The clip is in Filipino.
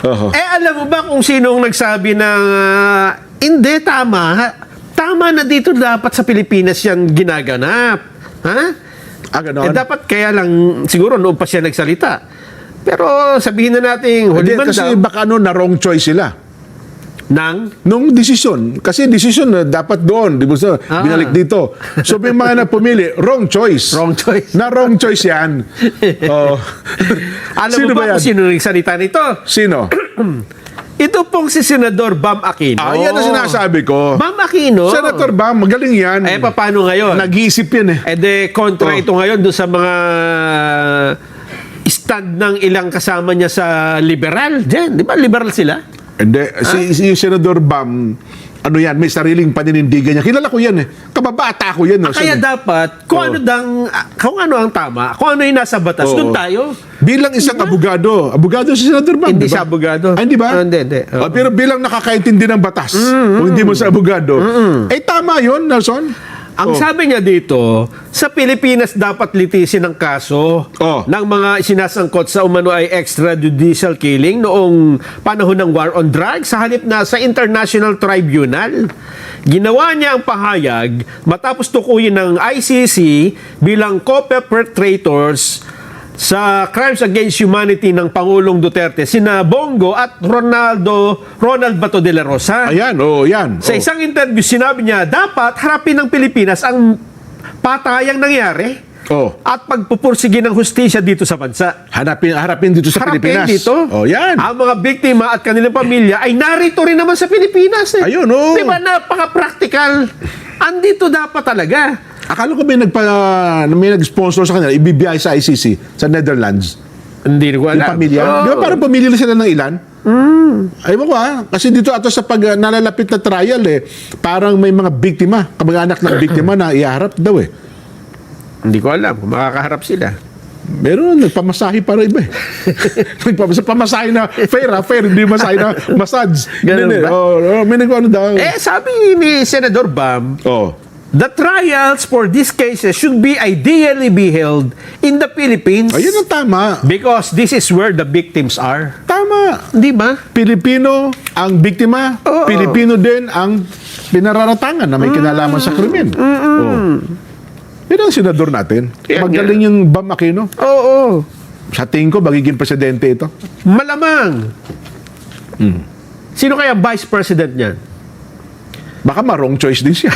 Alam mo ba kung sinong nagsabi na hindi, tama. Tama na dito dapat sa Pilipinas yan ginaganap. Ha? Ganon? Dapat kaya lang, siguro noon pa siya nagsalita. Pero sabihin na natin, huli man Kasi daw, baka na wrong choice sila. Nung desisyon. Kasi desisyon na dapat doon. Di ba? Binalik dito. So, may mga napumili, wrong choice. Wrong choice. Na wrong choice yan. Alam Sino mo ba ba yan? kung sino nagsalita nito? Sino? Ito pong si Senador Bam Aquino. Yan ang sinasabi ko. Bam Aquino. Senator Bam, magaling yan. Paano ngayon? Nag-iisip yan kontra ito ngayon doon sa mga stand ng ilang kasama niya sa liberal. Diyan, di ba liberal sila? Hindi. Si Senador Bam, ano yan, may sariling paninindigan niya. Kilala ko yan Kababata ko yan. Kaya dapat, kung ano ang tama, kung ano yung nasa batas, doon tayo. Bilang isang abogado si Senador Bam. Hindi diba? siya abogado. Hindi ba? Hindi. Pero bilang nakakaintindi ng batas, kung hindi mo sa abogado, tama yun, Nelson. Ang sabi niya dito, sa Pilipinas dapat litisin ang kaso ng mga sinasangkot sa umano ay extrajudicial killing noong panahon ng war on drugs sa halip na sa International Tribunal. Ginawa niya ang pahayag matapos tukuyin ng ICC bilang co-perpetrators sa crimes against humanity ng Pangulong Duterte, sina Bongo at Ronald Bato de la Rosa. Yan. Sa isang interview, sinabi niya, dapat harapin ng Pilipinas ang patayang nangyari at pagpupursige ng hustisya dito sa bansa. Harapin dito sa Pilipinas. Dito. Yan. Ang mga biktima at kanilang pamilya ay narito rin naman sa Pilipinas. Ayun, Di ba, napaka-practical. Andito dapat talaga. Akala ko may nag-sponsor sa kanila, ibibiyay sa ICC, sa Netherlands. Hindi ko alam. Yung pamilya. Di ba parang pamilya sila ng ilan? Ayun ko kasi dito ato sa pag nalalapit na trial parang may mga biktima, kamag-anak ng biktima na iharap daw Hindi ko alam kung makakaharap sila. Meron, nagpamasahe para iba Pamasahe na fair, hindi masahe na massage. Ganun ba? May nagano daw. Sabi ni Senador Bam, the trials for these cases should be ideally be held in the Philippines. Ayun ang tama. Because this is where the victims are. Tama. Di ba? Pilipino ang biktima, Pilipino din ang pinararatangan na may kinalaman sa krimen. Yan ang senador natin. Magaling yung Bam Aquino. Oo. Sa tingin ko, magiging presidente ito. Malamang. Sino kaya vice president niyan? Baka ma-wrong choice din siya.